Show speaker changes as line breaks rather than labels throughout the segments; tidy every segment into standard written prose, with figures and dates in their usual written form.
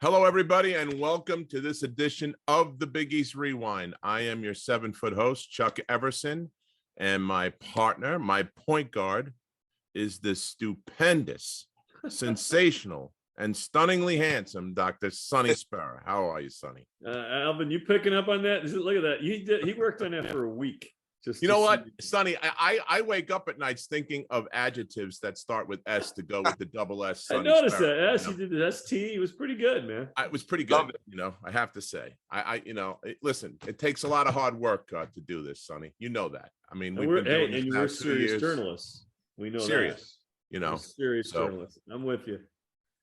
Hello, everybody, and welcome to this edition of the Big East Rewind. I am your 7-foot host, Chuck Everson, and my partner, my point guard, is the stupendous, sensational, and stunningly handsome Dr. Sonny Spera. How are you, Sonny?
Alvin, you picking up on that? Look at that. He worked on that for a week.
You know what, Sonny? I wake up at nights thinking of adjectives that start with S to go with the double S. Sonny
I noticed
Spera,
that. S, you did the ST. It was pretty good, man.
It was pretty good. I have to say. Listen, it takes a lot of hard work to do this, Sonny. You know that. I mean, we've been doing this now 2 years.
Serious journalists. We know
serious.
that. Serious journalists. I'm with you.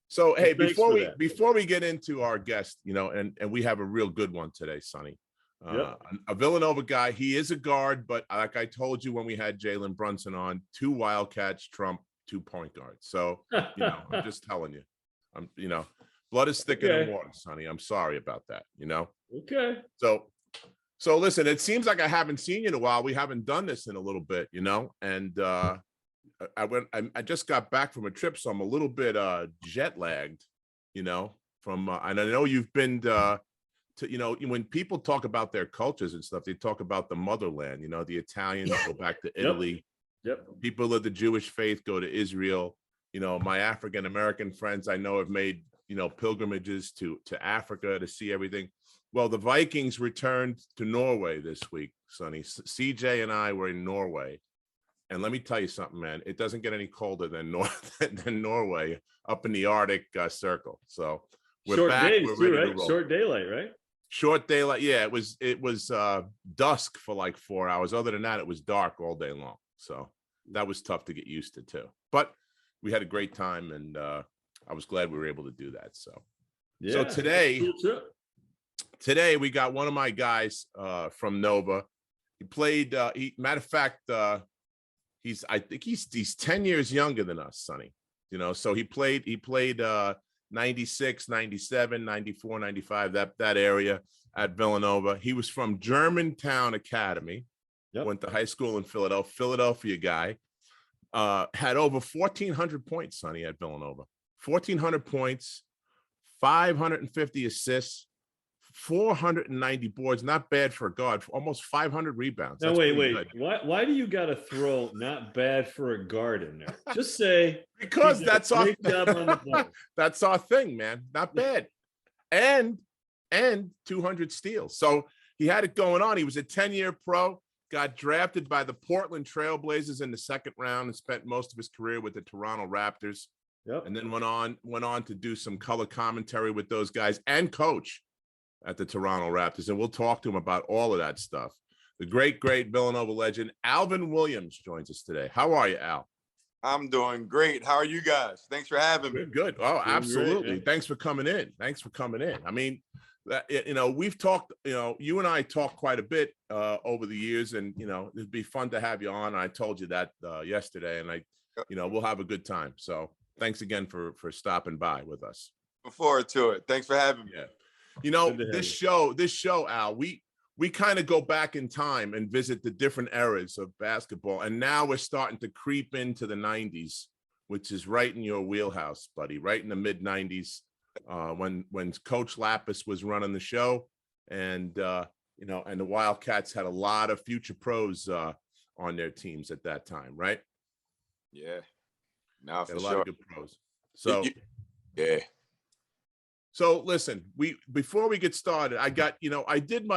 So hey, before we get into our guest, and we have a real good one today, Sonny. A Villanova guy. He is a guard, but like I told you when we had Jalen Brunson on, 2 Wildcats trump 2 point guards. So I'm just telling you, blood is thicker than water, Sonny. I'm sorry about that.
Okay.
So listen, it seems like I haven't seen you in a while. We haven't done this in a little bit, and I just got back from a trip, so I'm a little bit jet lagged, from and I know you've been when people talk about their cultures and stuff, they talk about the motherland. The Italians go back to Italy.
Yep.
People of the Jewish faith go to Israel. My African American friends I know have made pilgrimages to Africa to see everything. Well, the Vikings returned to Norway this week, Sonny. CJ and I were in Norway, and let me tell you something, man. It doesn't get any colder than Norway up in the Arctic Circle. So we're
short
back.
days
we're
too,
ready
right?
to roll.
Short daylight, right?
Short daylight. Yeah, it was dusk for like 4 hours. Other than that, it was dark all day long. So that was tough to get used to too. But we had a great time, and I was glad we were able to do that. So today we got one of my guys from Nova. He played. Matter of fact, I think he's 10 years younger than us, Sonny. So he played 96, 97, 94, 95, that area at Villanova. He was from Germantown Academy.
Yep.
Went to high school in Philadelphia guy. Had over 1,400 points, Sonny, at Villanova. 1,400 points, 550 assists, 490 boards. Not bad for a guard. Almost 500 rebounds.
No, wait. Why do you got to throw "not bad for a guard" in there? Just say
because that's our
job on the ball.
That's our thing, man. Not bad. And 200 steals. So he had it going on. He was a 10-year pro. Got drafted by the Portland Trailblazers in the 2nd round and spent most of his career with the Toronto Raptors.
Yep.
And then went on to do some color commentary with those guys and coach at the Toronto Raptors. And we'll talk to him about all of that stuff. The great Villanova legend, Alvin Williams, joins us today. How are you, Al?
I'm doing great. How are you guys? Thanks for having me.
Good. Oh, absolutely. Great, thanks for coming in. I mean, we've talked, you and I talked quite a bit over the years, and, it'd be fun to have you on. I told you that yesterday, and we'll have a good time. So thanks again for stopping by with us.
Look forward to it. Thanks for having me.
Yeah. This show, Al, we kind of go back in time and visit the different eras of basketball. And now we're starting to creep into the 90s, which is right in your wheelhouse, buddy, right in the mid 90s, when Coach Lapis was running the show. And, and the Wildcats had a lot of future pros on their teams at that time, right?
Yeah. Now for
a lot
sure.
of good pros. So,
yeah.
So listen, before we get started,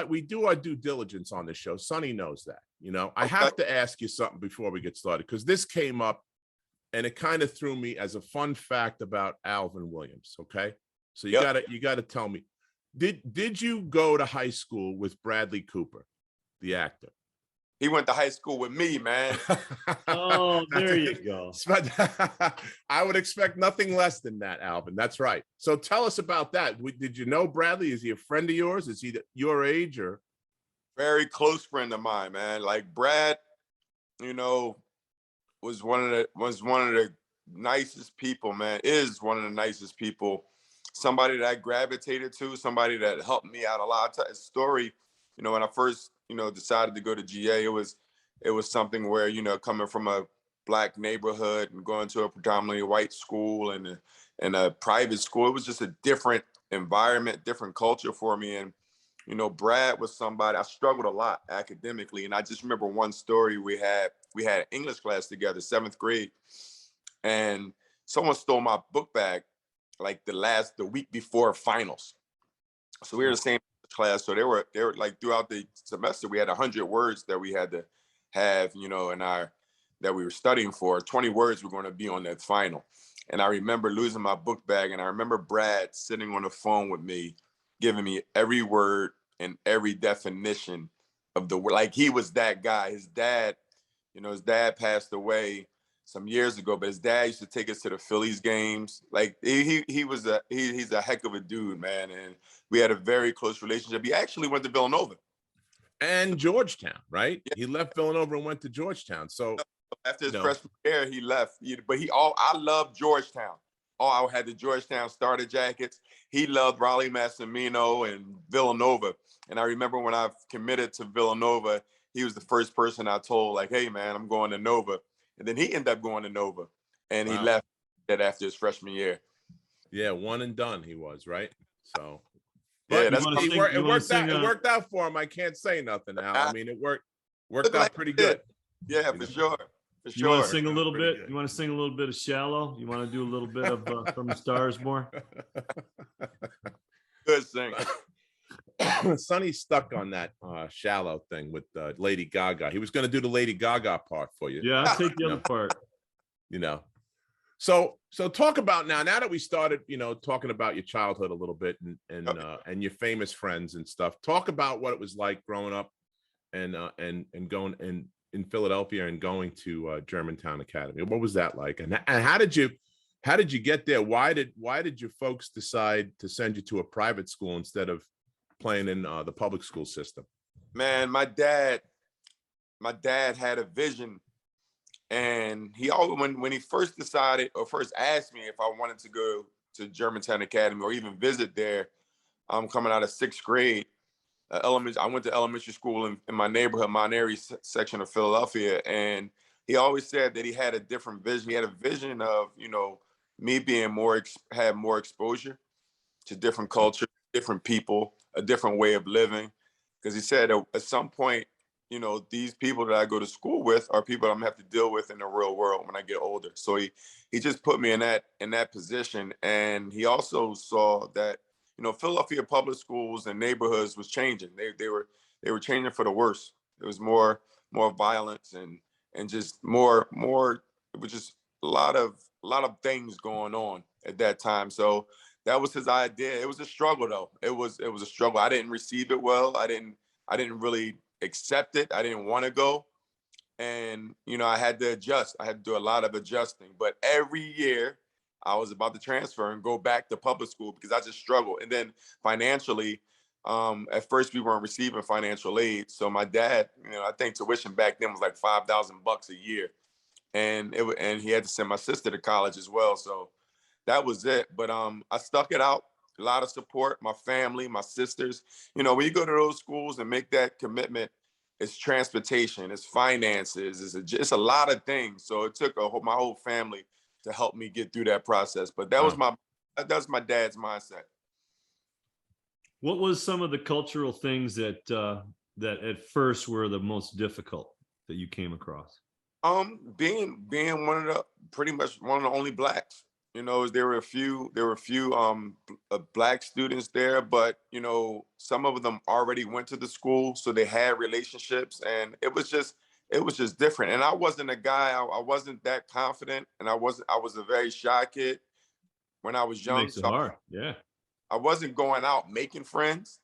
we do our due diligence on this show. Sonny knows that, I have to ask you something before we get started, because this came up and it kind of threw me as a fun fact about Alvin Williams. Okay. So you gotta tell me, did you go to high school with Bradley Cooper, the actor?
He went to high school with me, man.
Oh, there you go.
I would expect nothing less than that, Alvin. That's right. So tell us about that. Did you know Bradley? Is he a friend of yours? Is he your age or?
Very close friend of mine, man. Like Brad, was one of the nicest people, man. Is one of the nicest people. Somebody that I gravitated to. Somebody that helped me out a lot. Story, when I first decided to go to GA, it was something where, coming from a Black neighborhood and going to a predominantly white school and in a private school. It was just a different environment, different culture for me. And, you know, Brad was somebody, I struggled a lot academically. And I just remember one story we had English class together, 7th grade. And someone stole my book bag like the week before finals. So we were in the same class. So they were like throughout the semester, we had 100 words that we had to have, you know, that we were studying for. 20 words were going to be on that final. And I remember losing my book bag, and I remember Brad sitting on the phone with me, giving me every word and every definition of the word. Like, he was that guy. His dad passed away some years ago, but his dad used to take us to the Phillies games. Like, he's a heck of a dude, man. And we had a very close relationship. He actually went to Villanova.
And Georgetown, right? Yeah. He left Villanova and went to Georgetown. So
after his freshman year, he left. I loved Georgetown. I had the Georgetown starter jackets. He loved Raleigh Massimino and Villanova. And I remember when I committed to Villanova, he was the first person I told, like, hey, man, I'm going to Nova. And then he ended up going to Nova. And he left that after his freshman year.
Yeah, one and done he was, right? So,
but
yeah, it worked out for him. I can't say nothing, Al. I mean, it worked out pretty good.
Yeah, for sure.
You want to sing a little bit? You want to sing a little bit of Shallow? You want to do a little bit of From the Stars more?
Good sing.
Sonny stuck on that Shallow thing with Lady Gaga. He was going to do the Lady Gaga part for you.
Yeah, I'll take the other part.
You know. So talk about now that we started, you know, talking about your childhood a little bit and your famous friends and stuff. Talk about what it was like growing up and going in Philadelphia and going to Germantown Academy. What was that like? And how did you get there? Why did your folks decide to send you to a private school instead of playing in the public school system?
Man, my dad had a vision. And he always, when he first decided or first asked me if I wanted to go to Germantown Academy or even visit there, coming out of 6th grade, I went to elementary school in my neighborhood, Mount Airy section of Philadelphia. And he always said that he had a different vision. He had a vision of, you know, me being have more exposure to different cultures, different people, a different way of living. Because he said at some point, you know, these people that I go to school with are people I'm gonna have to deal with in the real world when I get older. So he just put me in that position. And he also saw that, you know, Philadelphia public schools and neighborhoods was changing. They were changing for the worse. There was more violence and just more. It was just a lot of things going on at that time. So that was his idea. It was a struggle though. It was a struggle. I didn't receive it well. I didn't really accept it. I didn't want to go. And, you know, I had to adjust. I had to do a lot of adjusting. But every year I was about to transfer and go back to public school because I just struggled. And then financially, at first we weren't receiving financial aid. So my dad, you know, I think tuition back then was like $5,000 a year. And he had to send my sister to college as well. So that was it. But I stuck it out. A lot of support, my family, my sisters. You know, when you go to those schools and make that commitment, it's transportation, it's finances, it's a lot of things. So it took my whole family to help me get through that process. But that was my dad's mindset.
What was some of the cultural things that at first were the most difficult that you came across?
Being pretty much one of the only blacks. You know, there were a few black students there, but, you know, some of them already went to the school, so they had relationships, and it was just different. And I wasn't a guy, I wasn't that confident, and I was a very shy kid when I was young.
Makes it hard. Yeah.
I wasn't going out making friends.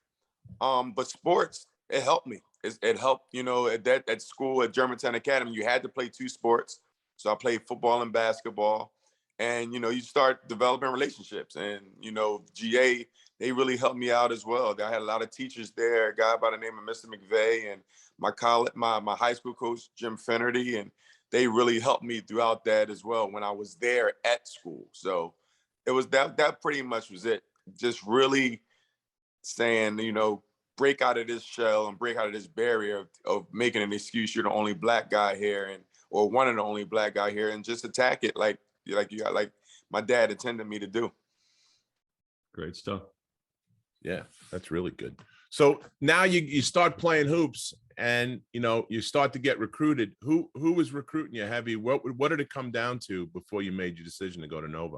But sports, it helped me. It helped, you know, at school at Germantown Academy, you had to play 2 sports. So I played football and basketball. And, you know, you start developing relationships. And, you know, GA, they really helped me out as well. I had a lot of teachers there, a guy by the name of Mr. McVeigh, and my high school coach, Jim Finnerty, and they really helped me throughout that as well when I was there at school. So it was that pretty much was it. Just really saying, you know, break out of this shell and break out of this barrier of making an excuse you're the only black guy here or one of the only black guy here, and just attack it like my dad intended me to do.
Great stuff.
Yeah, that's really good. So now you start playing hoops, and you start to get recruited. Who was recruiting you heavy? What did it come down to before you made your decision to go to Nova?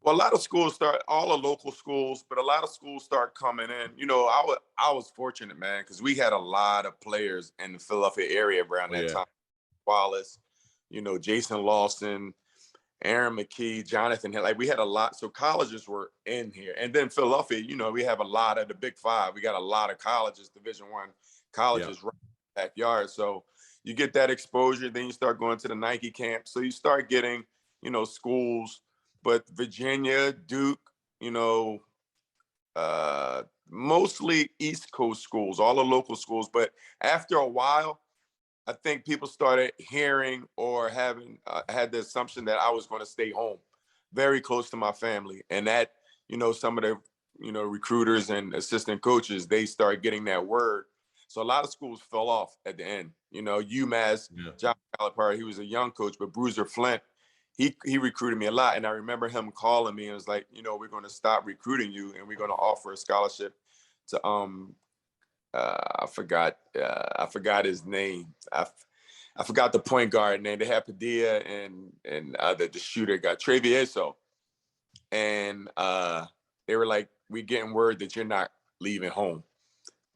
Well, a lot of schools all the local schools, but a lot of schools start coming in. I was fortunate, man, because we had a lot of players in the Philadelphia area around that time. Wallace, Jason Lawson, Aaron McKee, Jonathan Hill. Like, we had a lot. So colleges were in here. And then Philadelphia, we have a lot of the Big Five. We got a lot of colleges, Division I colleges right in the backyard. So you get that exposure. Then you start going to the Nike camp. So you start getting, schools. But Virginia, Duke, mostly East Coast schools, all the local schools. But after a while, I think people started hearing or having had the assumption that I was going to stay home, very close to my family. And that, some of the, recruiters and assistant coaches, they started getting that word. So a lot of schools fell off at the end. UMass, John Calipari, he was a young coach, but Bruiser Flint, he recruited me a lot. And I remember him calling me and was like, we're going to stop recruiting you and we're going to offer a scholarship to I forgot his name. I forgot the point guard name. They had Padilla and the shooter got Travieso. And they were like, we getting word that you're not leaving home.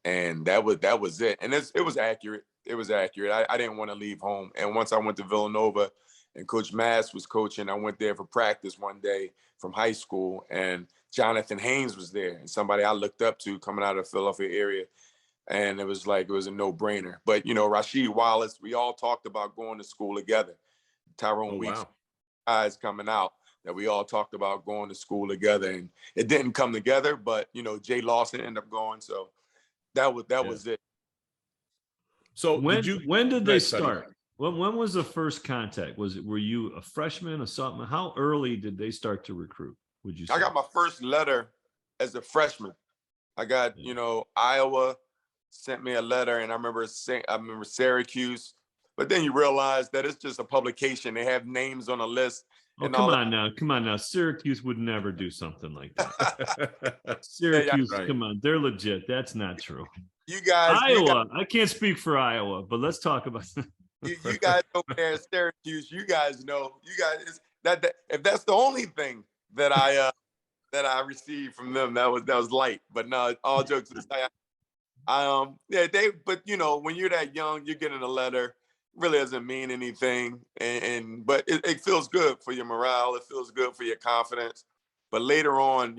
And that was it. And it was accurate. It was accurate. I didn't want to leave home. And once I went to Villanova and Coach Mass was coaching, I went there for practice one day from high school, and Jonathan Haynes was there, and somebody I looked up to coming out of the Philadelphia area. And it was a no-brainer. But, Rasheed Wallace, we all talked about going to school together. Tyrone Weeks, guys coming out, that we all talked about going to school together. And it didn't come together, but, Jay Lawson ended up going. So that was it.
So
when did they start? When was the first contact? Were you a freshman or something? How early did they start to recruit, would you say?
I got my first letter as a freshman. I got, Iowa sent me a letter, and I remember Syracuse, but then you realize that it's just a publication. They have names on a list.
Oh, come on now. Syracuse would never do something like that. Syracuse, come on. They're legit. That's not true.
You guys.
Iowa. I can't speak for Iowa, but let's talk about
you guys over there in Syracuse. You guys know. You guys, that if that's the only thing that I received from them, that was light. But no, all jokes aside, but when you're that young, you're getting a letter, really doesn't mean anything. But it feels good for your morale. It feels good for your confidence. But later on,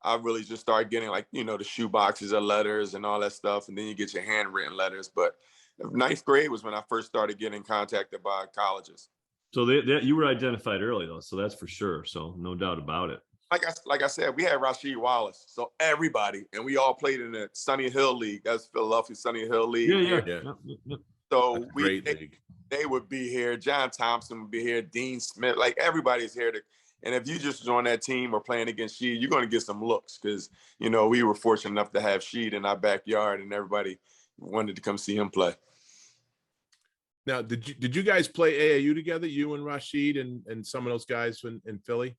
I really just started getting the shoe boxes of letters and all that stuff. And then you get your handwritten letters. But ninth grade was when I first started getting contacted by colleges.
So you were identified early though. So that's for sure. So no doubt about it.
Like I said, we had Rasheed Wallace, so everybody, and we all played in the Sonny Hill League. That's Philadelphia Sonny Hill League.
Yeah.
So
they
would be here. John Thompson would be here. Dean Smith, everybody's here and if you just join that team or playing against Sheed, you're going to get some looks because we were fortunate enough to have Sheed in our backyard, and everybody wanted to come see him play.
Now, did you guys play AAU together? You and Rasheed and some of those guys in Philly?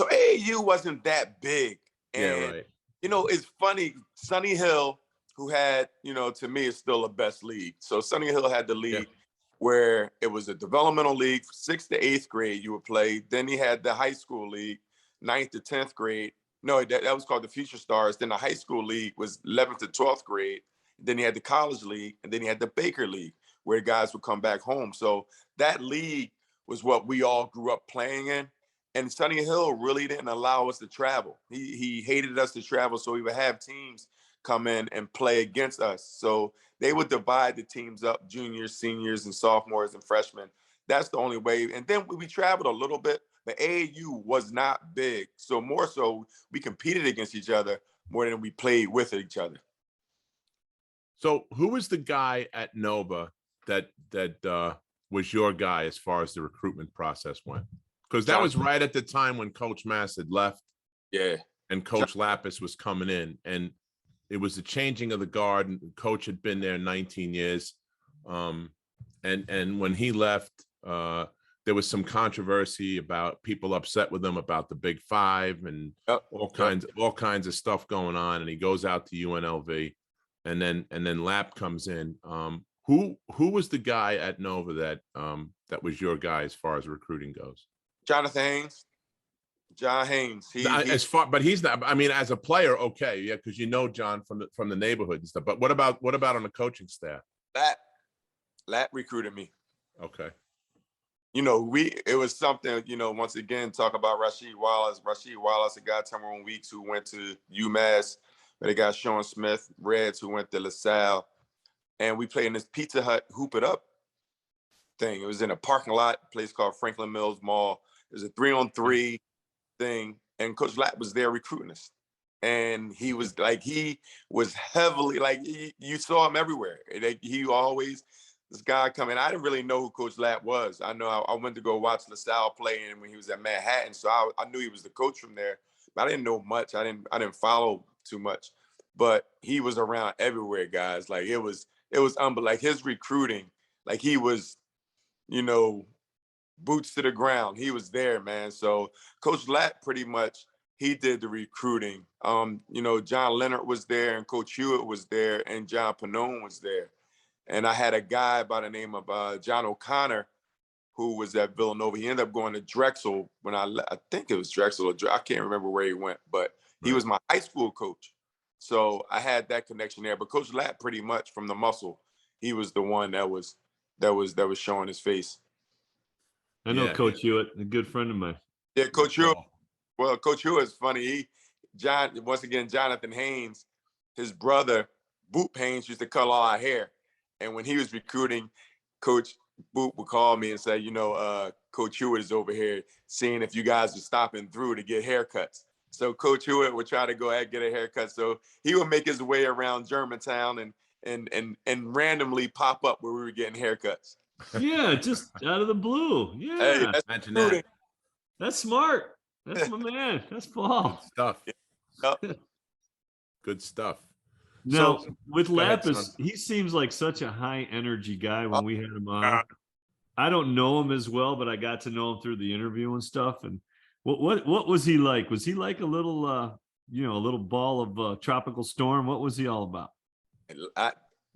So AAU wasn't that big. And, it's funny, Sonny Hill, who had, to me, is still the best league. So Sonny Hill had the league where it was a developmental league, 6th to 8th grade you would play. Then he had the high school league, 9th to 10th grade. No, that was called the Future Stars. Then the high school league was 11th to 12th grade. Then he had the college league, and then he had the Baker League, where guys would come back home. So that league was what we all grew up playing in. And Sonny Hill really didn't allow us to travel. He hated us to travel, so he would have teams come in and play against us. So they would divide the teams up, juniors, seniors, and sophomores and freshmen. That's the only way. And then we traveled a little bit, but AAU was not big. So more so, we competed against each other more than we played with each other.
So who was the guy at Nova that was your guy as far as the recruitment process went? Because that was right at the time when Coach Mass had left.
Yeah.
And Coach Lapis was coming in. And it was the changing of the guard. And Coach had been there 19 years. And when he left, there was some controversy about people upset with him about the Big Five and all kinds of stuff going on. And he goes out to UNLV, and then Lap comes in. Who was the guy at Nova that was your guy as far as recruiting goes?
Jonathan Haynes. John Haynes.
But he's not. I mean, as a player, okay, yeah, because you know John from the neighborhood and stuff. But what about on the coaching staff?
Lap recruited me.
Okay.
It was something, once again, talk about Rasheed Wallace. Rasheed Wallace, a guy, Tyrone Weeks, who went to UMass. They got Sean Smith, Reds, who went to LaSalle. And we played in this Pizza Hut Hoop It Up thing. It was in a parking lot, a place called Franklin Mills Mall. It was a 3-on-3 thing. And Coach Lap was there recruiting us. And he was heavily, you saw him everywhere. He always... This guy coming, I didn't really know who Coach Lap was. I know I went to go watch LaSalle play and when he was at Manhattan, so I knew he was the coach from there. But I didn't know much. I didn't follow too much. But he was around everywhere, guys. Like it was unbelievable. Like his recruiting, like he was, boots to the ground. He was there, man. So Coach Lap pretty much he did the recruiting. John Leonard was there and Coach Hewitt was there and John Pannone was there. And I had a guy by the name of John O'Connor, who was at Villanova. He ended up going to Drexel when I think it was Drexel. I can't remember where he went, but he was my high school coach. So I had that connection there. But Coach Lap, pretty much from the muscle, he was the one that was showing his face.
I know Coach Hewitt, a good friend of mine.
Yeah, Coach Hewitt. Well, Coach Hewitt is funny. Jonathan Haynes, his brother, Boop Haynes, used to cut all our hair. And when he was recruiting, Coach Boop would call me and say, Coach Hewitt is over here seeing if you guys are stopping through to get haircuts. So Coach Hewitt would try to go ahead and get a haircut. So he would make his way around Germantown and randomly pop up where we were getting haircuts.
Yeah, just out of the blue. Yeah.
Hey,
imagine that.
That's smart. That's my man. That's Paul.
Good stuff. Good stuff.
Now,
So,
with Lapis,
ahead,
he seems like such a high energy guy when we had him on. I don't know him as well, but I got to know him through the interview and stuff. And what was he like? Was he like a little a little ball of tropical storm? What was he all about?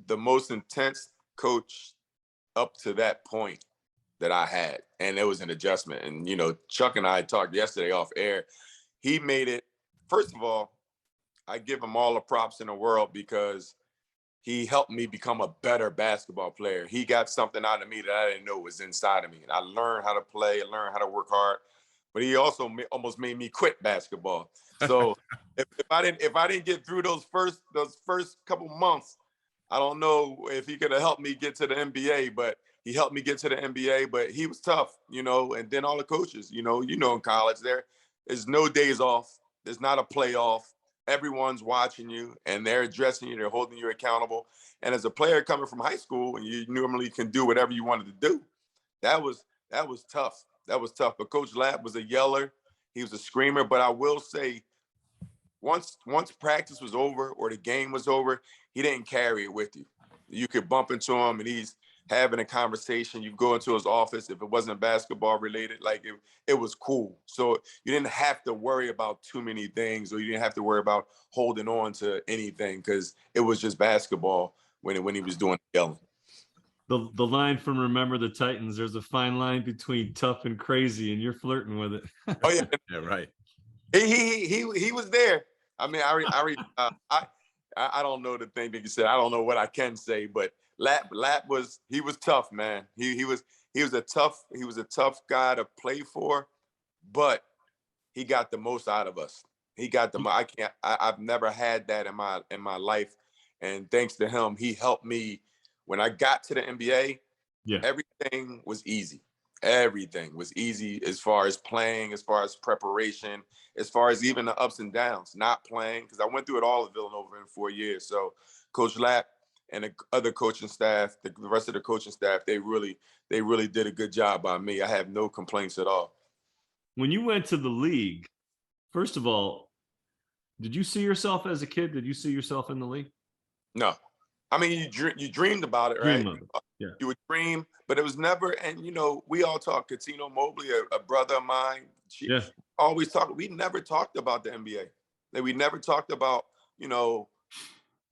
The most intense coach up to that point that I had, and it was an adjustment. And Chuck and I talked yesterday off air. He made it. First of all, I give him all the props in the world because he helped me become a better basketball player. He got something out of me that I didn't know was inside of me. And I learned how to play, I learned how to work hard, but he also almost made me quit basketball. So if I didn't get through those first couple months, I don't know if he could have helped me get to the NBA, but he helped me get to the NBA, but he was tough, and then all the coaches, in college there is no days off. There's not a playoff. Everyone's watching you and they're addressing you, they're holding you accountable. And as a player coming from high school and you normally can do whatever you wanted to do, that was tough. That was tough. But Coach Lap was a yeller. He was a screamer. But I will say, once practice was over or the game was over, he didn't carry it with you. You could bump into him and he's having a conversation. You go into his office. If it wasn't basketball related, it was cool. So you didn't have to worry about too many things, or you didn't have to worry about holding on to anything because it was just basketball when he was doing yelling.
The line from Remember the Titans, there's a fine line between tough and crazy, and you're flirting with it.
Oh yeah.
Yeah, right.
He was there. I mean, I don't know the thing that you said. I don't know what I can say, but Lap was tough, man. He was a tough guy to play for, but he got the most out of us. He got I've never had that in my life, and thanks to him, he helped me when I got to the NBA.
Yeah,
everything was easy. Everything was easy as far as playing, as far as preparation, as far as even the ups and downs, not playing, because I went through it all at Villanova in 4 years. So Coach Lap and the other coaching staff, the rest of the coaching staff, they really did a good job by me. I have no complaints at all.
When you went to the league, first of all, did you see yourself as a kid? Did you see yourself in the league?
No. I mean, you dreamed about it, right? You would dream, but it was never. And we all talk. Katino Mobley, a brother of mine, she always talked. We never talked about the NBA. Like, we never talked about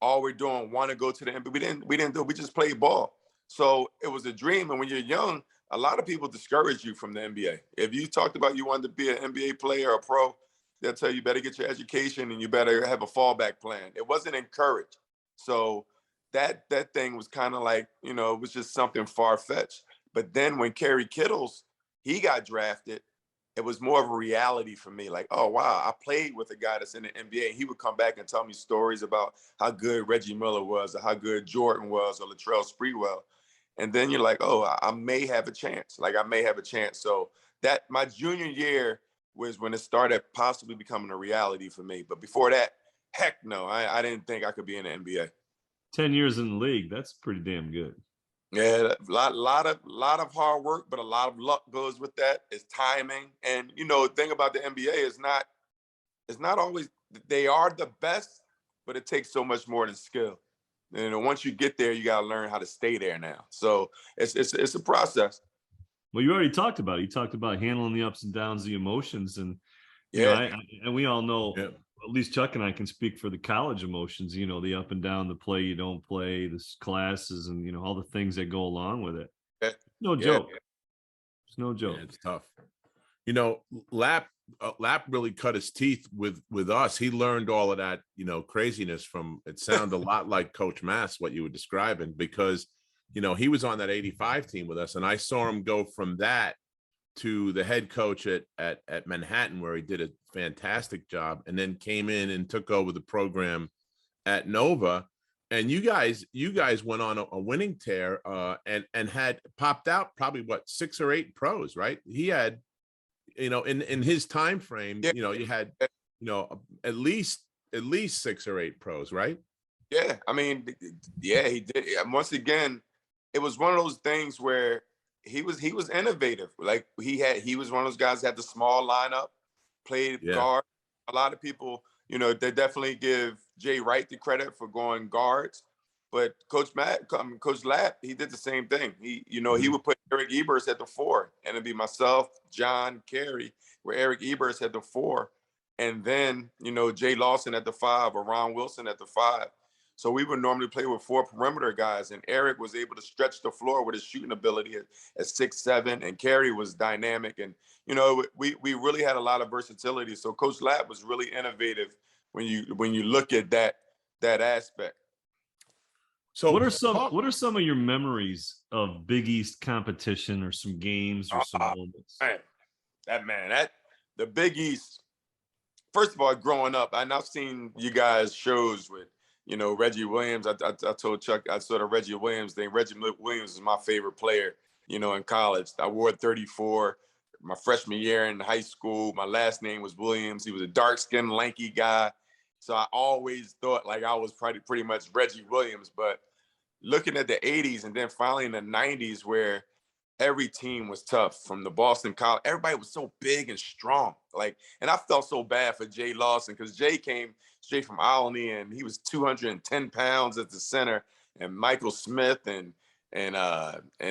all we're doing, want to go to the NBA. We didn't do it. We just played ball. So it was a dream. And when you're young, a lot of people discourage you from the NBA. If you talked about you wanted to be an NBA player or a pro, they'll tell you better get your education and you better have a fallback plan. It wasn't encouraged. So that thing was kind of like, it was just something far-fetched. But then when Kerry Kittles, he got drafted, it was more of a reality for me. Like, oh, wow, I played with a guy that's in the NBA. And he would come back and tell me stories about how good Reggie Miller was or how good Jordan was or Latrell Sprewell. And then you're like, oh, I may have a chance. Like, I may have a chance. So that my junior year was when it started possibly becoming a reality for me. But before that, heck no, I didn't think I could be in the NBA.
10 years in the league, that's pretty damn good.
Yeah, a lot of hard work, but a lot of luck goes with that. It's timing. And the thing about the NBA is it's not always, they are the best, but it takes so much more than skill. And once you get there, you got to learn how to stay there now. So it's a process.
Well, you already talked about it. You talked about handling the ups and downs, the emotions, and and we all know. Yeah. At least Chuck and I can speak for the college emotions. The up and down, the play you don't play, the classes, and all the things that go along with it. No joke. It's no joke.
Yeah, it's tough. Lap really cut his teeth with us. He learned all of that, craziness from. It sounded a lot like Coach Mass, what you were describing, because he was on that 85 team with us, and I saw him go from that to the head coach at Manhattan, where he did a fantastic job, and then came in and took over the program at Nova. And you guys went on a winning tear and had popped out probably 6 or 8 pros, right? He had, in his time frame, you had, at least 6 or 8 pros, right?
Yeah, I mean, yeah, he did. Once again, it was one of those things where he was innovative. Like, he was one of those guys that had the small lineup, played guard. A lot of people, they definitely give Jay Wright the credit for going guards, but Coach Lapp, he did the same thing. He would put Eric Ebers at the 4, and it'd be myself, John, Kerry, where Eric Ebers had the 4, and then Jay Lawson at the 5 or Ron Wilson at the 5. So we would normally play with 4 perimeter guys, and Eric was able to stretch the floor with his shooting ability at 6'7", and Kerry was dynamic. And, we really had a lot of versatility. So Coach Lapp was really innovative when you look at that aspect.
So what are some of your memories of Big East competition, or some games, or some moments?
The Big East, first of all, growing up, I've seen you guys shows with, Reggie Williams. I told Chuck, I saw the Reggie Williams thing. Reggie Williams is my favorite player, in college. I wore 34 my freshman year in high school. My last name was Williams. He was a dark-skinned, lanky guy. So I always thought like I was pretty much Reggie Williams. But looking at the 80s and then finally in the 90s, where every team was tough, from the Boston College, everybody was so big and strong. And I felt so bad for Jay Lawson, because Jay came straight from Albany, and he was 210 pounds at the center, and Michael Smith and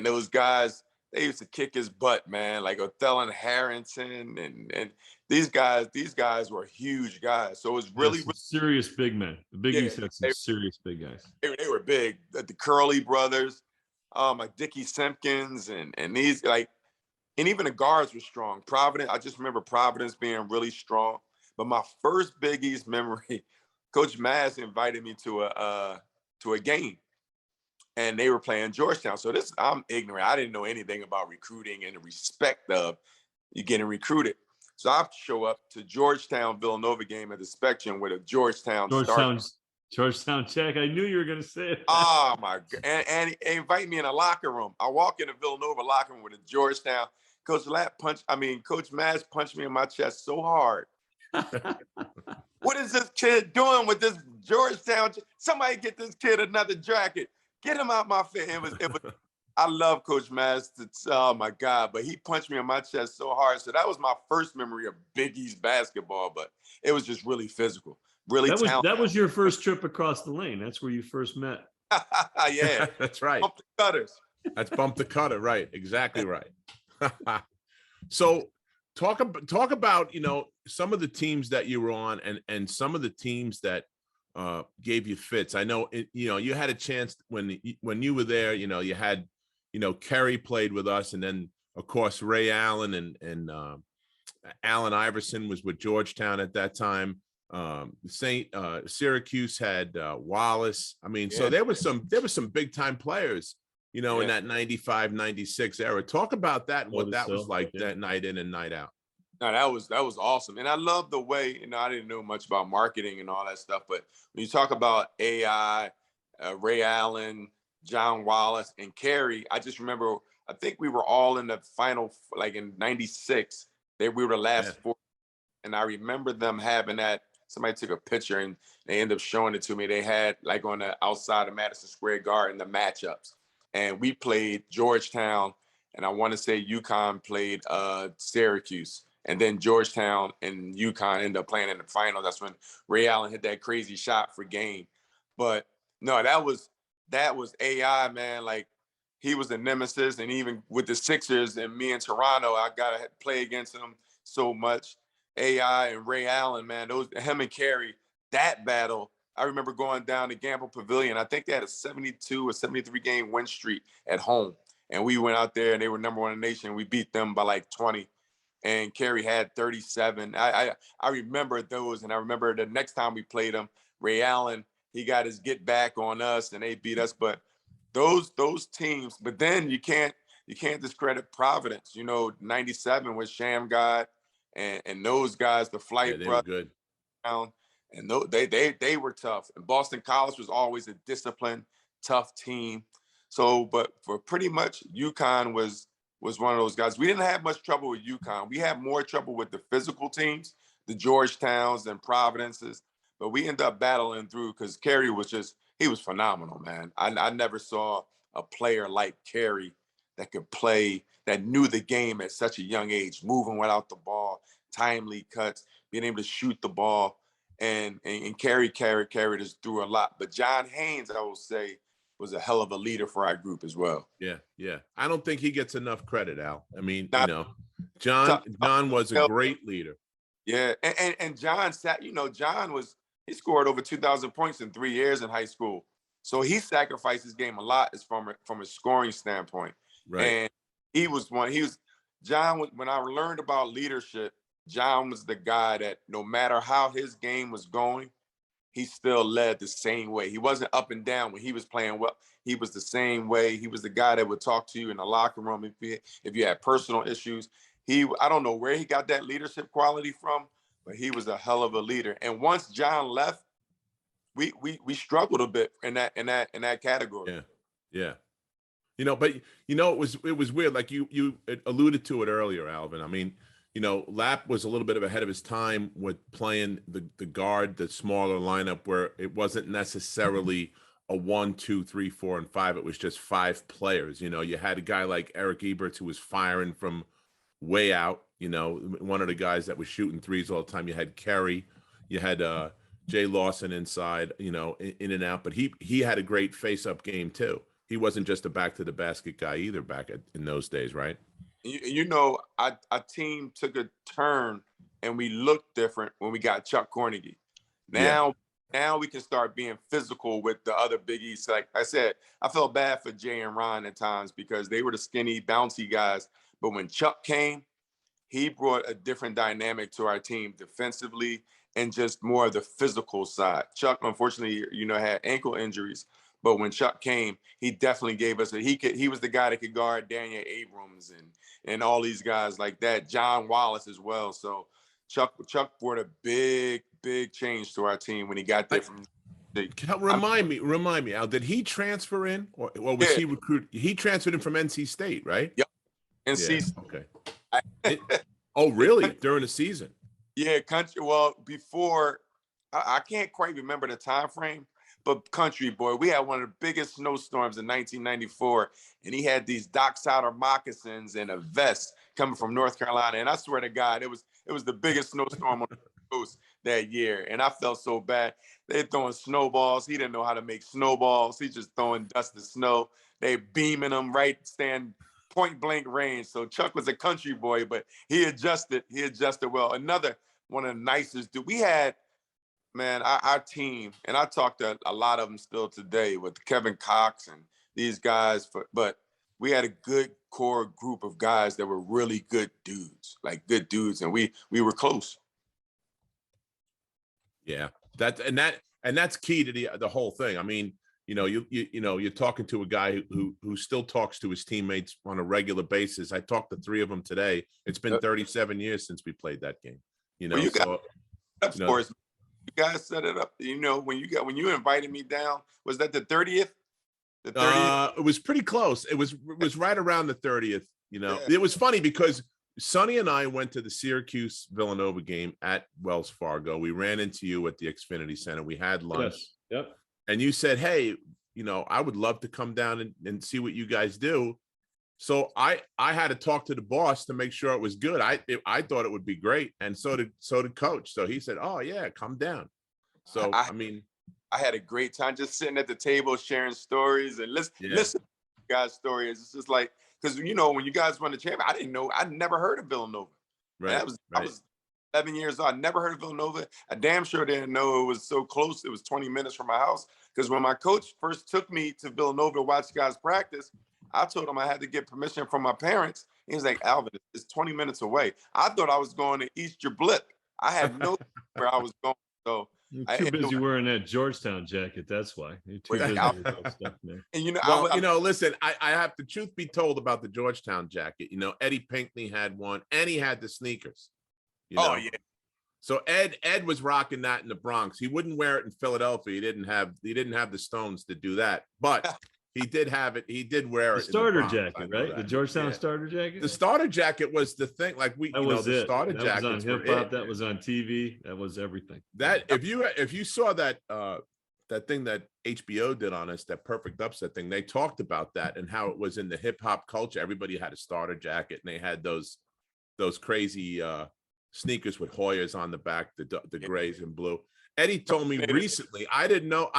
those guys, they used to kick his butt, man, like Othello Harrington, and these guys were huge guys. So it was really
serious big men. The Big East had some serious big guys.
They were big. The Curley brothers, like Dickie Simpkins, and these, and even the guards were strong. Providence, I just remember Providence being really strong. But my first Big East memory, Coach Mass invited me to a game, and they were playing Georgetown. So I'm ignorant. I didn't know anything about recruiting and the respect of you getting recruited. So I show up to Georgetown Villanova game at the Spectrum with a Georgetown
check. I knew you were going to say it.
Oh my God. And he invite me in a locker room. I walk in the Villanova locker room with a Georgetown. Coach Mass punched me in my chest so hard. What is this kid doing with this Georgetown? Somebody get this kid another jacket. Get him out my face. It was. I love Coach Mass. Oh my God! But he punched me in my chest so hard. So that was my first memory of Big East basketball. But it was just really physical, really talented.
That was your first trip across the lane. That's where you first met.
Yeah,
that's right.
Pump the gutters.
That's bump the cutter, right? Exactly right. So talk about, you know, some of the teams that you were on and some of the teams that gave you fits. I know, you know, you had a chance when you were there, you know, you had, you know, Kerry played with us, and then of course Ray Allen and Allen Iverson was with Georgetown at that time. Syracuse had Wallace. I mean, so there was some big time players, you know, in that 95, 96 era. Talk about that and what that was like that night in and night out.
No, that was awesome. And I love the way, you know, I didn't know much about marketing and all that stuff, but when you talk about AI, Ray Allen, John Wallace, and Kerry, I just remember, I think we were all in the final, like in 96, we were the last four. And I remember them having that, somebody took a picture and they ended up showing it to me. They had like on the outside of Madison Square Garden, the matchups. And we played Georgetown, and I want to say UConn played Syracuse. And then Georgetown and UConn ended up playing in the final. That's when Ray Allen hit that crazy shot for game. But no, that was AI, man. Like, he was the nemesis. And even with the Sixers and me in Toronto, I got to play against him so much. AI and Ray Allen, man, him and Kerry, that battle. I remember going down to Gamble Pavilion. I think they had a 72 or 73 game win streak at home. And we went out there and they were number one in the nation. We beat them by like 20. And Kerry had 37. I remember those, and I remember the next time we played them, Ray Allen, he got his get back on us, and they beat us. But those teams, but then you can't discredit Providence. You know, 97 with Sham God and those guys, the Flight
they
brothers,
were good.
And they were tough. And Boston College was always a disciplined, tough team. So, but for pretty much UConn was one of those guys. We didn't have much trouble with UConn. We had more trouble with the physical teams, the Georgetowns and Providences, but we ended up battling through because Kerry was he was phenomenal, man. I never saw a player like Kerry that could play, that knew the game at such a young age, moving without the ball, timely cuts, being able to shoot the ball, and Kerry carried us through a lot. But John Haynes, I will say, was a hell of a leader for our group as well.
Yeah. I don't think he gets enough credit, Al. I mean, you know, John was a great leader.
Yeah, and John sat, you know, he scored over 2,000 points in 3 years in high school. So he sacrificed his game a lot from a scoring standpoint.
Right.
And John, when I learned about leadership, John was the guy that no matter how his game was going, he still led the same way. He wasn't up and down when he was playing well. He was the same way. He was the guy that would talk to you in the locker room if you had personal issues. I don't know where he got that leadership quality from, but he was a hell of a leader. And once John left, we struggled a bit in that category.
Yeah. You know, but you know, it was weird. Like you alluded to it earlier, Alvin. I mean, you know, Lapp was a little bit ahead of his time with playing the guard, the smaller lineup, where it wasn't necessarily a 1, 2, 3, 4, and 5. It was just 5 players. You know, you had a guy like Eric Eberts who was firing from way out. You know, one of the guys that was shooting threes all the time. You had Kerry, you had Jay Lawson inside. You know, in and out. But he had a great face-up game too. He wasn't just a back to the basket guy either in those days, right?
You know, our team took a turn and we looked different when we got Chuck Cornegie. Now we can start being physical with the other biggies. Like I said, I felt bad for Jay and Ron at times because they were the skinny, bouncy guys. But when Chuck came, he brought a different dynamic to our team defensively and just more of the physical side. Chuck, unfortunately, you know, had ankle injuries. But when Chuck came, he definitely gave us he was the guy that could guard Daniel Abrams and all these guys like that, John Wallace as well. So Chuck brought a big change to our team when he got there from
Remind me, Al, did he transfer in or was he recruited? He transferred in from NC State, right?
Yep. NC.
Okay. Oh, really? During the season?
Yeah, country. Well, before I can't quite remember the time frame. But country boy, we had one of the biggest snowstorms in 1994, and he had these Doc Sauter moccasins and a vest coming from North Carolina. And I swear to God, it was the biggest snowstorm on the coast. that year, and I felt so bad. They're throwing snowballs. He didn't know how to make snowballs. He's just throwing dust and snow. They beaming him right, stand point blank range. So Chuck was a country boy, but he adjusted. He adjusted well. Another one of the nicest dude. We had, man, our team, and I talked to a lot of them still today with Kevin Cox and these guys, but we had a good core group of guys that were really good dudes, like good dudes, and we were close.
Yeah, that's key to the whole thing. I mean, you know, you're talking to a guy who still talks to his teammates on a regular basis. I talked to 3 of them today. It's been 37 years since we played that game. You know,
well, you guys set it up. You know, when you invited me down, was that the 30th? The 30th?
It was pretty close. It was right around the 30th. You know, It was funny because Sonny and I went to the Syracuse Villanova game at Wells Fargo. We ran into you at the Xfinity Center. We had lunch.
Yes. Yep.
And you said, hey, you know, I would love to come down and see what you guys do. So I had to talk to the boss to make sure it was good. I thought it would be great. And so did Coach. So he said, oh yeah, come down. So I mean,
I had a great time just sitting at the table sharing stories and listen to guys' stories. It's just like, because you know, when you guys won the championship, I'd never heard of Villanova. Right. I was 11 years old. I never heard of Villanova. I damn sure didn't know it was so close. It was 20 minutes from my house. Because when my coach first took me to Villanova to watch guys practice, I told him I had to get permission from my parents. He was like, Alvin, it's 20 minutes away. I thought I was going to Easter Blip. I had no where I was going. So
you're too busy wearing that Georgetown jacket. That's why. You're too busy with that stuff, man.
And you know,
listen, I have the truth be told about the Georgetown jacket. You know, Eddie Pinckney had one, and he had the sneakers. You know? Oh yeah. So Ed was rocking that in the Bronx. He wouldn't wear it in Philadelphia. He didn't have the stones to do that, but he did have it. He did wear it.
The starter jacket, right? The Georgetown starter jacket.
The starter jacket was the thing. Like the starter
jacket was on hip hop. That was on TV. That was everything.
That if you saw that that thing that HBO did on us, that Perfect Upset thing, they talked about that and how it was in the hip hop culture. Everybody had a starter jacket, and they had those crazy sneakers with Hoyas on the back, the grays and blue. Eddie told me recently, I didn't know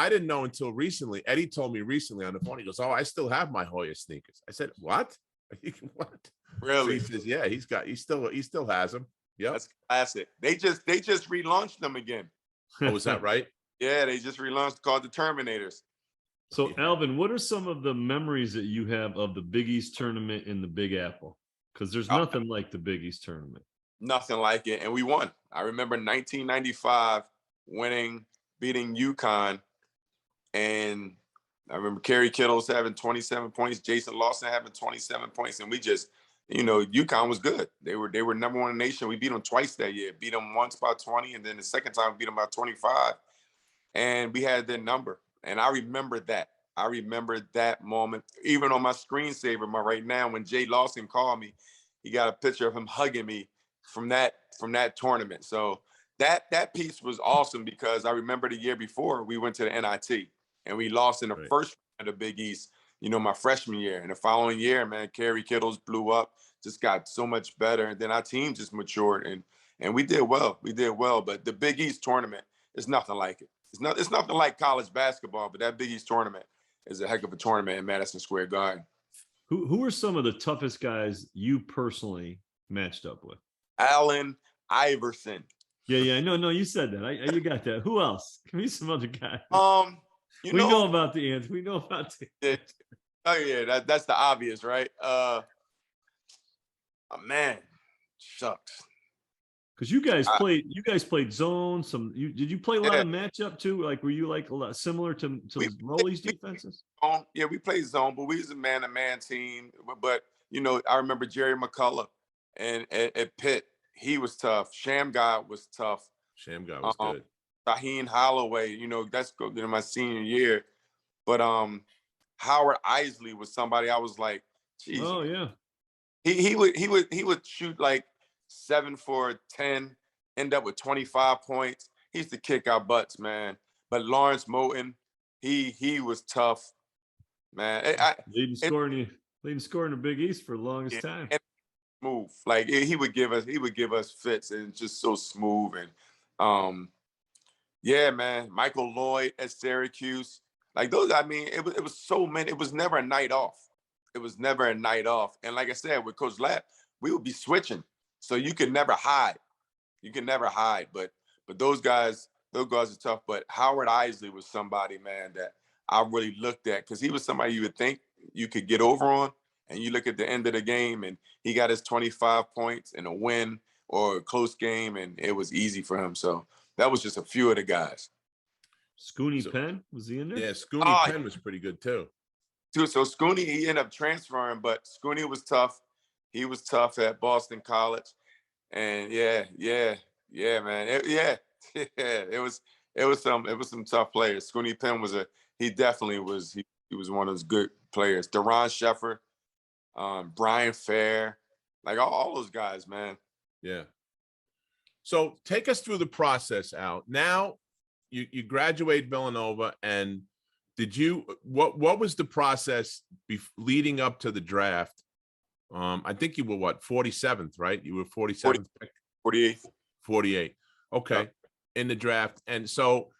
until recently. Eddie told me recently on the phone, he goes, oh, I still have my Hoya sneakers. I said, what? What?
Really?
So he says, yeah, he still has them. Yeah.
That's classic. They just relaunched them again.
Oh, was that right?
Yeah, they just relaunched, called the Terminators.
So Alvin, what are some of the memories that you have of the Big East tournament in the Big Apple? Because there's nothing like the Big East tournament.
Nothing like it. And we won. I remember 1995 beating UConn. And I remember Kerry Kittles having 27 points, Jason Lawson having 27 points. And we just, you know, UConn was good. They were number 1 in the nation. We beat them twice that year. Beat them once by 20. And then the second time we beat them by 25. And we had their number. And I remember that. I remember that moment. Even on my screensaver right now, when Jay Lawson called me, he got a picture of him hugging me from that tournament. So that piece was awesome because I remember the year before we went to the NIT and we lost in the first round of the Big East, you know, my freshman year. And the following year, man, Kerry Kittles blew up, just got so much better. And then our team just matured and we did well. We did well. But the Big East tournament is nothing like it. It's nothing like college basketball, but that Big East tournament is a heck of a tournament in Madison Square Garden.
Who are some of the toughest guys you personally matched up with?
Allen Iverson.
Yeah. No, you said that. You got that. Who else? Give me some other guys.
We
know about the ants. We know about the
Oh yeah, that's the obvious, right? Oh man, shucks.
Because you guys played zone. Did you play a lot of matchup too? Like, were you like a lot similar to the Rollies defenses?
Yeah, we played zone, but we was a man-to-man team. But you know, I remember Jerry McCullough and at Pitt, he was tough. Shamgar was tough.
Shamgar was good.
Shaheen Holloway, you know, that's in my senior year. But Howard Isley was somebody I was like, geez.
Oh yeah.
He would shoot like 7 for 10, end up with 25 points. He used to kick our butts, man. But Lawrence Moten, he was tough, man.
Leading scorer in the Big East for the longest time.
And smooth, like he would give us fits and just so smooth. And Yeah, man, Michael Lloyd at Syracuse. Like those, I mean, it was so many. It was never a night off. It was never a night off. And like I said, with Coach Lapp, we would be switching, so you can never hide. You can never hide. But those guys are tough. But Howard Isley was somebody, man, that I really looked at because he was somebody you would think you could get over on. And you look at the end of the game, and he got his 25 points in a win or a close game, and it was easy for him. So that was just a few of the guys.
Scooney Penn, was he in there?
Yeah, Scooney Penn was pretty good too.
So Scooney, he ended up transferring, but Scooney was tough. He was tough at Boston College. And yeah, man. It was some tough players. Scooney Penn he definitely was he was one of those good players. Deron Sheffer, Brian Fair, like all those guys, man.
Yeah. So take us through the process, Al. Now you graduate Villanova, and what was the process leading up to the draft? I think you were what, 47th, right? You were 47th pick?
48th.
48. Okay.
Yep.
In the draft. And so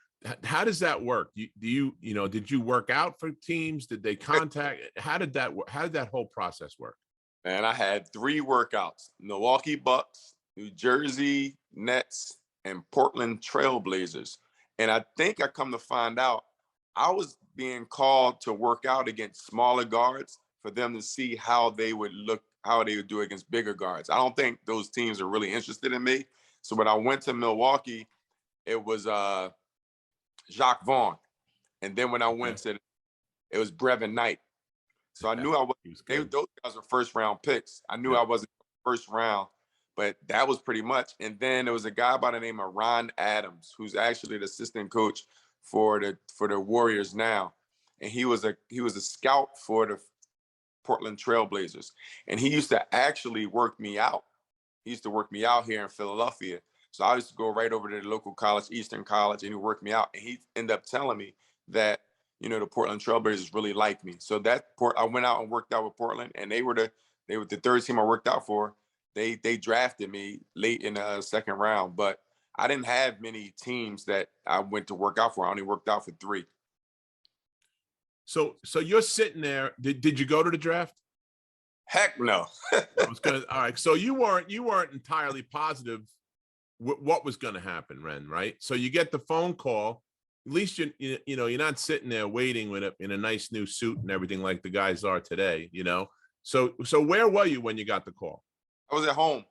how does that work? Did you work out for teams? Did they contact? How did that whole process work?
And I had 3 workouts: Milwaukee Bucks, New Jersey Nets, and Portland Trailblazers. And I think I come to find out I was being called to work out against smaller guards for them to see how they would do against bigger guards. I don't think those teams are really interested in me. So when I went to Milwaukee, it was Jacques Vaughn. And then when I went it was Brevin Knight. So I knew those guys were first round picks. I knew I wasn't first round, but that was pretty much. And then there was a guy by the name of Ron Adams, who's actually the assistant coach for the Warriors now. And he was a scout for the Portland Trailblazers. And he used to actually work me out. He used to work me out here in Philadelphia. So I used to go right over to the local college, Eastern College, and he worked me out. And he ended up telling me that, the Portland Trailblazers really liked me. So I went out and worked out with Portland, and they were the third team I worked out for. They drafted me late in the second round, but I didn't have many teams that I went to work out for. I only worked out for 3.
So you're sitting there. Did you go to the draft?
Heck no.
All right. So you weren't entirely positive what was going to happen, Ren, right? So you get the phone call. At least you're not sitting there waiting in a nice new suit and everything like the guys are today, So where were you when you got the call?
I was at home.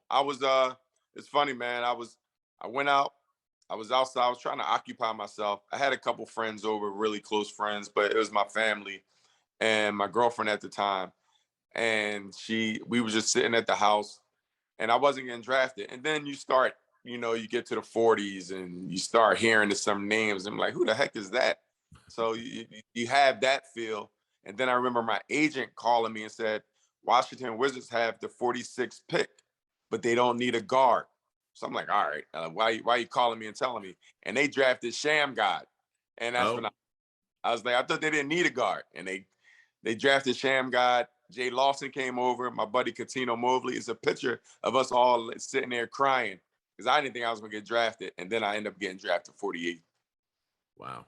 It's funny, man. I went out. I was outside. I was trying to occupy myself. I had a couple friends over, really close friends, but it was my family and my girlfriend at the time. And we were just sitting at the house, and I wasn't getting drafted. And then you start, you get to the 40s and you start hearing some names. And I'm like, who the heck is that? So you have that feel. And then I remember my agent calling me and said, Washington Wizards have the 46th pick, but they don't need a guard. So I'm like, all right, why are you calling me and telling me? And they drafted Sham God. And that's when I was like, I thought they didn't need a guard. And they drafted Sham God. Jay Lawson came over. My buddy Catino Mobley. It's a picture of us all sitting there crying because I didn't think I was going to get drafted. And then I ended up getting drafted 48.
Wow.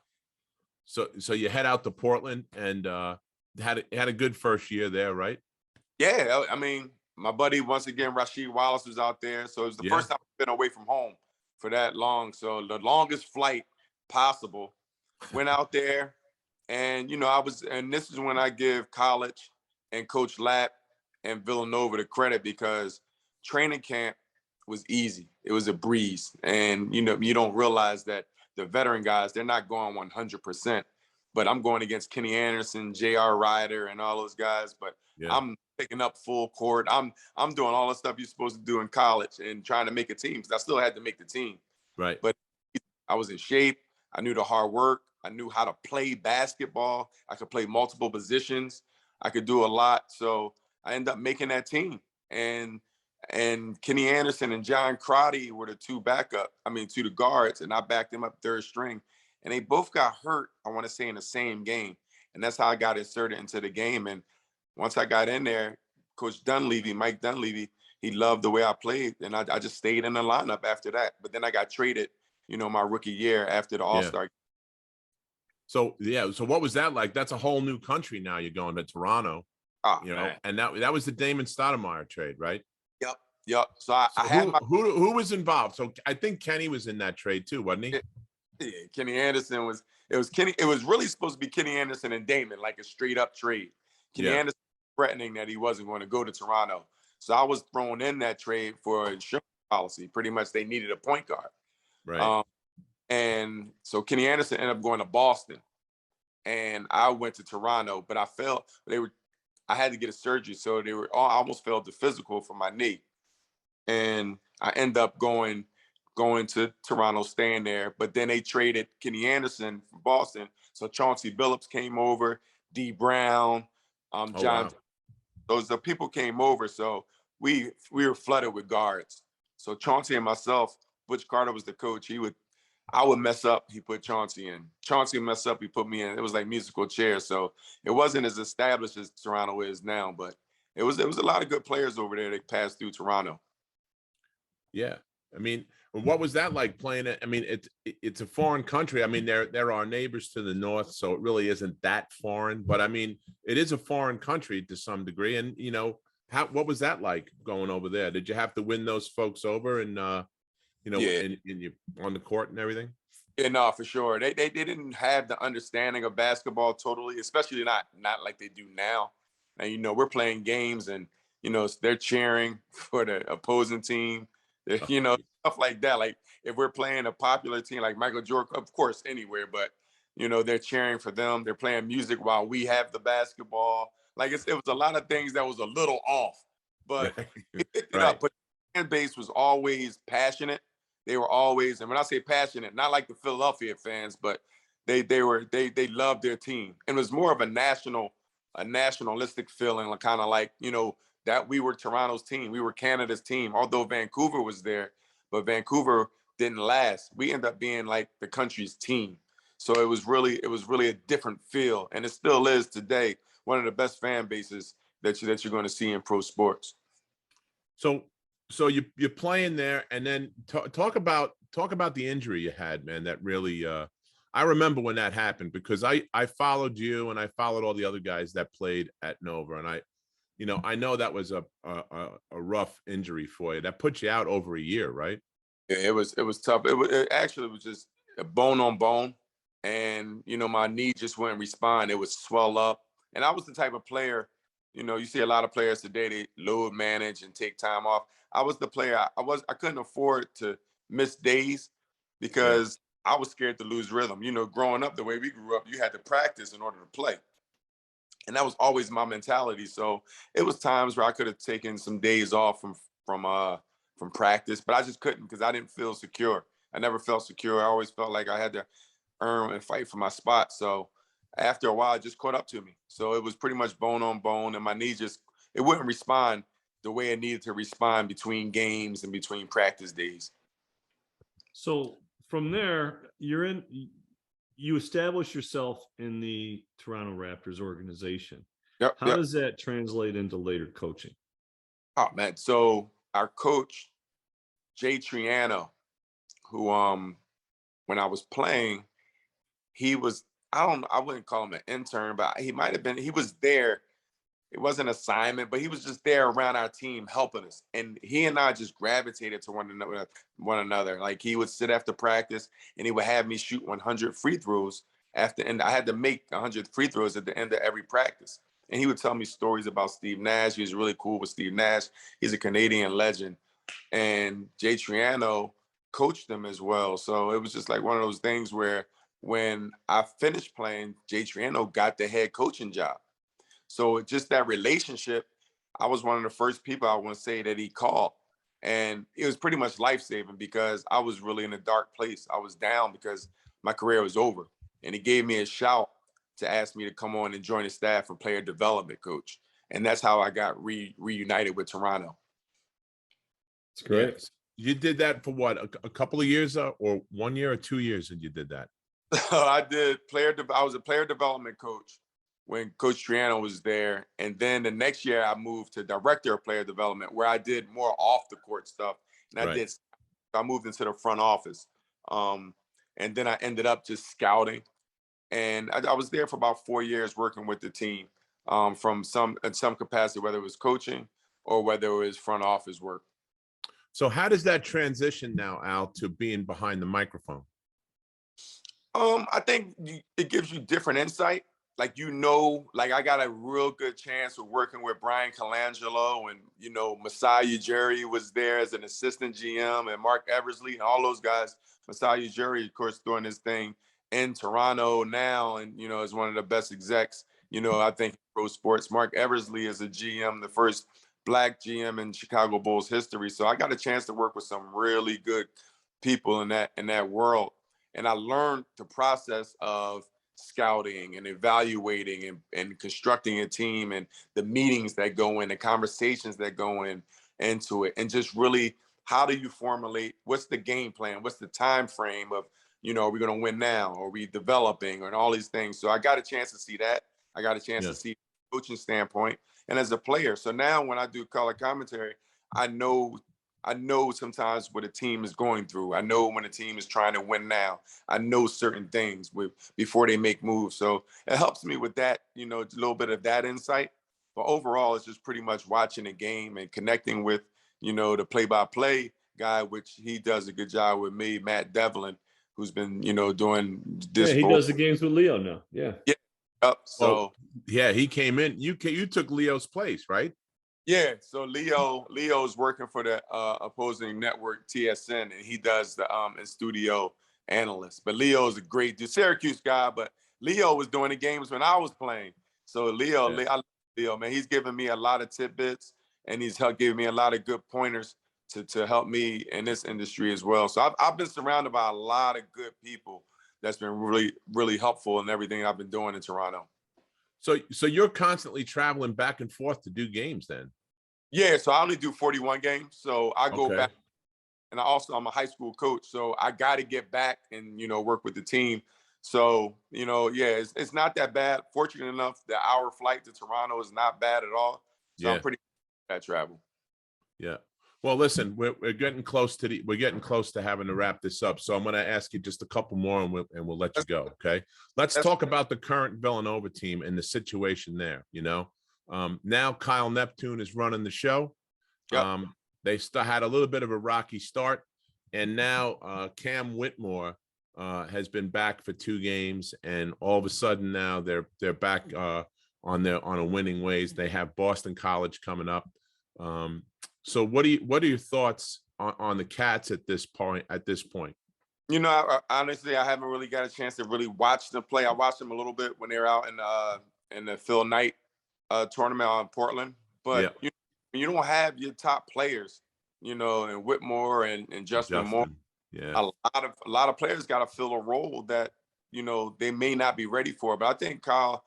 So you head out to Portland and had a good first year there, right?
Yeah. I mean, my buddy, once again, Rasheed Wallace was out there. So it was the first time I've been away from home for that long. So the longest flight possible. Went out there and, and this is when I give college and Coach Lapp and Villanova the credit because training camp was easy. It was a breeze. And, you don't realize that the veteran guys, they're not going 100%. But I'm going against Kenny Anderson, J.R. Ryder, and all those guys. But I'm picking up full court. I'm doing all the stuff you're supposed to do in college and trying to make a team because I still had to make the team.
Right.
But I was in shape. I knew the hard work. I knew how to play basketball. I could play multiple positions. I could do a lot. So I ended up making that team. And Kenny Anderson and John Crotty were the two the guards, and I backed them up third string. And they both got hurt, I want to say, in the same game. And that's how I got inserted into the game. And once I got in there, Coach Mike Dunleavy, he loved the way I played. And I just stayed in the lineup after that. But then I got traded, my rookie year after the All-Star.
So so what was that like? That's a whole new country now. You're going to Toronto,
Oh,
you know,
man.
and that was the Damon Stoudemire trade, right?
Yep. So I had
who was involved? So I think Kenny was in that trade too, wasn't he?
Yeah, Kenny Anderson was. It was Kenny. It was really supposed to be Kenny Anderson and Damon, like a straight up trade. Kenny Anderson threatening that he wasn't going to go to Toronto. So I was thrown in that trade for insurance policy. Pretty much, they needed a point guard.
Right.
And so Kenny Anderson ended up going to Boston, and I went to Toronto. But I felt I had to get a surgery, so I almost failed the physical for my knee, and I ended up going to Toronto, staying there. But then they traded Kenny Anderson from Boston. So Chauncey Billups came over, D Brown, John.
Wow.
Those the people came over. So we were flooded with guards. So Chauncey and myself, Butch Carter was the coach. I would mess up, he put Chauncey in. Chauncey would mess up, he put me in. It was like musical chairs. So it wasn't as established as Toronto is now, but it was a lot of good players over there that passed through Toronto.
Yeah. I mean, what was that like playing it? I mean, it's a foreign country. I mean, there are neighbors to the north, so it really isn't that foreign. But I mean, it is a foreign country to some degree. And what was that like going over there? Did you have to win those folks over and in you on the court and everything?
Yeah, no, for sure. They didn't have the understanding of basketball totally, especially not like they do now. And we're playing games, and they're cheering for the opposing team. Stuff like that. Like if we're playing a popular team like Michael Jordan, of course, anywhere, but they're cheering for them. They're playing music while we have the basketball. Like it was a lot of things that was a little off, but we picked it up. But the fan base was always passionate. They were always, and when I say passionate, not like the Philadelphia fans, but they loved their team. And it was more of a nationalistic feeling, kind of like, that we were Toronto's team. We were Canada's team, although Vancouver was there, but Vancouver didn't last. We ended up being like the country's team. So it was really a different feel. And it still is today, one of the best fan bases that you're going to see in pro sports.
So you're playing there, and then talk about the injury you had, man. That really, I remember when that happened, because I followed you and I followed all the other guys that played at Nova, and I know that was a rough injury for you. That put you out over a year, right?
Yeah, it was tough. It actually was just a bone on bone, and my knee just wouldn't respond. It would swell up, and I was the type of player. You see a lot of players today, they load manage and take time off. I was the player. I couldn't afford to miss days because I was scared to lose rhythm. Growing up the way we grew up, you had to practice in order to play. And that was always my mentality. So it was times where I could have taken some days off from practice, but I just couldn't because I didn't feel secure. I never felt secure. I always felt like I had to earn and fight for my spot. So after a while, it just caught up to me. So it was pretty much bone on bone, and my knee it wouldn't respond the way it needed to respond between games and between practice days.
So from there, you establish yourself in the Toronto Raptors organization.
Yep.
How does that translate into later coaching?
Oh man, so our coach, Jay Triano, who when I was playing, he was, I wouldn't call him an intern, but he was there. It wasn't an assignment, but he was just there around our team helping us. And he and I just gravitated to one another. Like he would sit after practice and he would have me shoot 100 free throws and I had to make 100 free throws at the end of every practice. And he would tell me stories about Steve Nash. He was really cool with Steve Nash. He's a Canadian legend. And Jay Triano coached them as well. So it was just like one of those things where when I finished playing, Jay Triano got the head coaching job. So just that relationship, I was one of the first people I want to say that he called. And it was pretty much life-saving because I was really in a dark place. I was down because my career was over. And he gave me a shout to ask me to come on and join the staff for player development coach. And that's how I got reunited with Toronto.
It's great.
Yes. You did that for what, a couple of years or 1 year or 2 years that you did that?
I was a player development coach when Coach Triano was there. And then the next year I moved to director of player development, where I did more off the court stuff. And I moved into the front office. And then I ended up just scouting. And I was there for about 4 years working with the team, from in some capacity, whether it was coaching or whether it was front office work.
So how does that transition now, Al, to being behind the microphone?
I think it gives you different insight. Like, like I got a real good chance of working with Brian Colangelo, and, Masai Ujiri was there as an assistant GM, and Mark Eversley and all those guys. Masai Ujiri, of course, doing his thing in Toronto now, and, is one of the best execs, I think, in pro sports. Mark Eversley is a GM, the first Black GM in Chicago Bulls history. So I got a chance to work with some really good people in that world. And I learned the process of scouting and evaluating and constructing a team, and the meetings that go in, the conversations that go into it, and just really, how do you formulate, what's the game plan? What's the time frame of, are we going to win now? Are we developing? And all these things. So I got a chance to see that. I got a chance to see the coaching standpoint and as a player. So now when I do color commentary, I know sometimes what a team is going through. I know when a team is trying to win now. I know certain things before they make moves. So it helps me with that, a little bit of that insight. But overall, it's just pretty much watching the game and connecting with, the play-by-play guy, which he does a good job with me, Matt Devlin, who's been, doing this.
Yeah, he does the games with Leo now. Yeah.
Yeah. So
he came in. You took Leo's place, right?
Yeah, so Leo's working for the opposing network TSN, and he does the in studio analyst. But Leo's a great dude, Syracuse guy. But Leo was doing the games when I was playing. So I love Leo, man, he's given me a lot of tidbits, and he's giving me a lot of good pointers to help me in this industry as well. So I've been surrounded by a lot of good people that's been really, really helpful in everything I've been doing in Toronto.
So you're constantly traveling back and forth to do games then?
Yeah, so I only do 41 games. So I go back, and I'm a high school coach. So I got to get back and, work with the team. So, it's not that bad. Fortunate enough, the hour flight to Toronto is not bad at all. So I'm pretty good at travel.
Yeah. Well, listen, we're getting close to having to wrap this up. So I'm going to ask you just a couple more, and we'll let you go. Okay. Let's talk about the current Villanova team and the situation there. Now Kyle Neptune is running the show.
Yep.
They had a little bit of a rocky start, and now Cam Whitmore has been back for 2 games, and all of a sudden now they're back on a winning ways. They have Boston College coming up. So what are your thoughts on the Cats at this point?
Honestly, I haven't really got a chance to really watch them play. I watched them a little bit when they were out in the Phil Knight tournament out in Portland. But you don't have your top players, and Whitmore and Justin Moore.
Yeah.
A lot of players got to fill a role that, they may not be ready for. But I think Kyle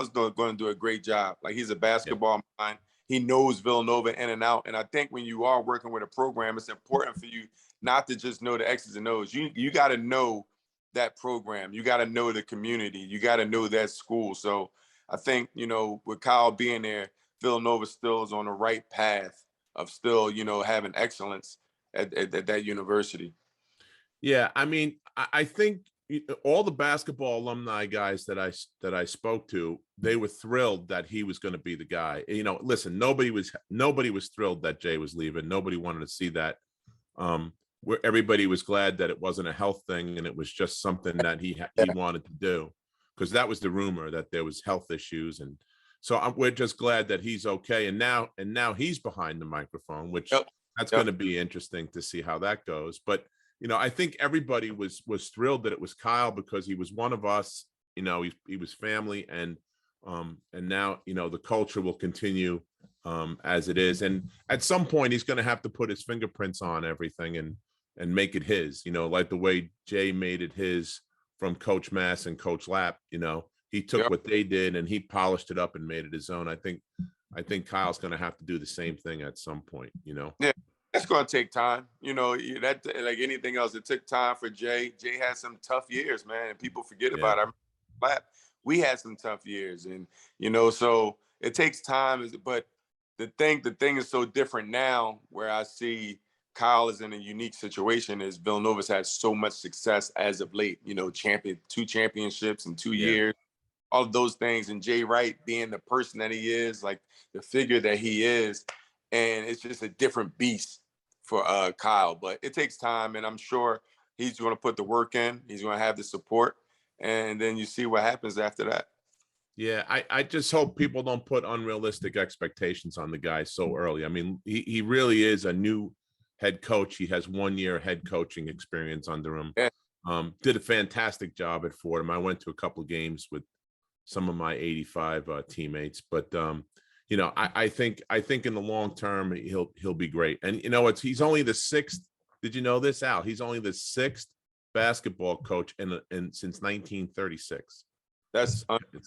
is going to do a great job. Like, he's a basketball mind. He knows Villanova in and out. And I think when you are working with a program, it's important for you not to just know the X's and O's. You got to know that program. You got to know the community. You got to know that school. So I think, with Kyle being there, Villanova still is on the right path of still, having excellence at that university.
Yeah, I mean, I think all the basketball alumni guys that I spoke to, they were thrilled that he was going to be the guy. Listen, nobody was thrilled that Jay was leaving. Nobody wanted to see that. Where everybody was glad that it wasn't a health thing and it was just something that he wanted to do, because that was the rumor that there was health issues. And so we're just glad that he's okay. And now he's behind the microphone, which that's going to be interesting to see how that goes. But I think everybody was thrilled that it was Kyle, because he was one of us. He was family, and now the culture will continue as it is. And at some point, he's going to have to put his fingerprints on everything and make it his. Like the way Jay made it his from Coach Mass and Coach Lapp. He took what they did and he polished it up and made it his own. I think Kyle's going to have to do the same thing at some point.
Yeah. That's going to take time. That, like anything else, it took time for Jay. Jay had some tough years, man, and people forget about it. We had some tough years, and so it takes time. But the thing is so different now, where I see Kyle is in a unique situation is Villanova's had so much success as of late, you know, 2 championships in 2 years, all of those things. And Jay Wright being the person that he is, like the figure that he is. And it's just a different beast for Kyle, but it takes time. And I'm sure he's going to put the work in. He's going to have the support. And then you see what happens after that.
Yeah, I just hope people don't put unrealistic expectations on the guy so early. I mean, he really is a new head coach. He has 1 year head coaching experience under him.
Yeah.
Did a fantastic job at Fordham. I went to a couple of games with some of my 85 teammates, but you know, I think in the long term he'll be great. And you know, he's only the 6th. Did you know this, Al? He's only the 6th basketball coach in since 1936. It's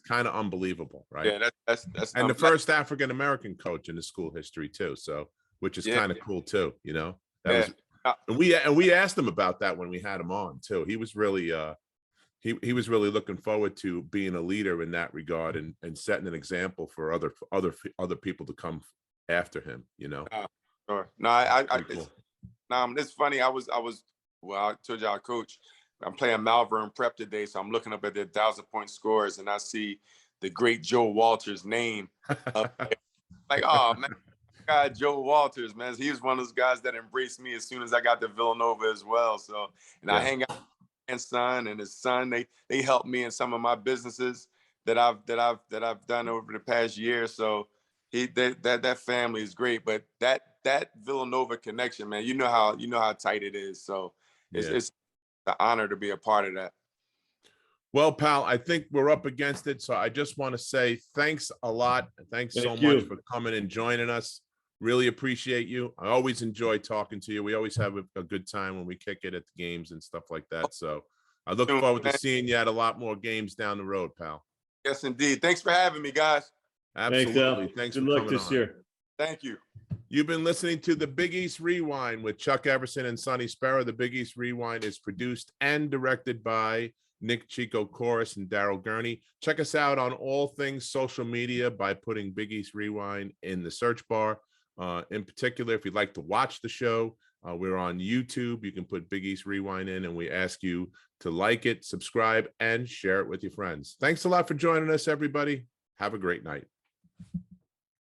kind of unbelievable, right?
Yeah, that's
and the first African American coach in the school history too. So, which is kind of cool too, you know. That was, and we asked him about that when we had him on too. He was really he was really looking forward to being a leader in that regard and setting an example for other people to come after him, you know.
Sure. No, it's funny. I told y'all, coach, I'm playing Malvern Prep today, so I'm looking up at the 1,000-point scores, and I see the great Joe Walters' name up there. Like, oh man, God, Joe Walters, man, he was one of those guys that embraced me as soon as I got to Villanova as well. So, and I hang out with his son and his son. They helped me in some of my businesses that I've done over the past year. So that family is great. But that Villanova connection, man, you know how tight it is. So it's an honor to be a part of that.
Well, pal, I think we're up against it. So I just want to say thanks a lot. Thanks so much for coming and joining us. Really appreciate you. I always enjoy talking to you. We always have a good time when we kick it at the games and stuff like that. So I look forward to seeing you at a lot more games down the road, pal.
Yes, indeed. Thanks for having me, guys.
Absolutely. Thanks
good
for
luck
coming
this
on.
year.
Thank you.
You've been listening to the Big East Rewind with Chuck Everson and Sonny Spera. The Big East Rewind is produced and directed by Nick Chico Chorus and Daryl Gurney. Check us out on all things social media by putting Big East Rewind in the search bar. In particular, if you'd like to watch the show, we're on YouTube. You can put Big East Rewind in, and we ask you to like it, subscribe, and share it with your friends. Thanks a lot for joining us, everybody. Have a great night.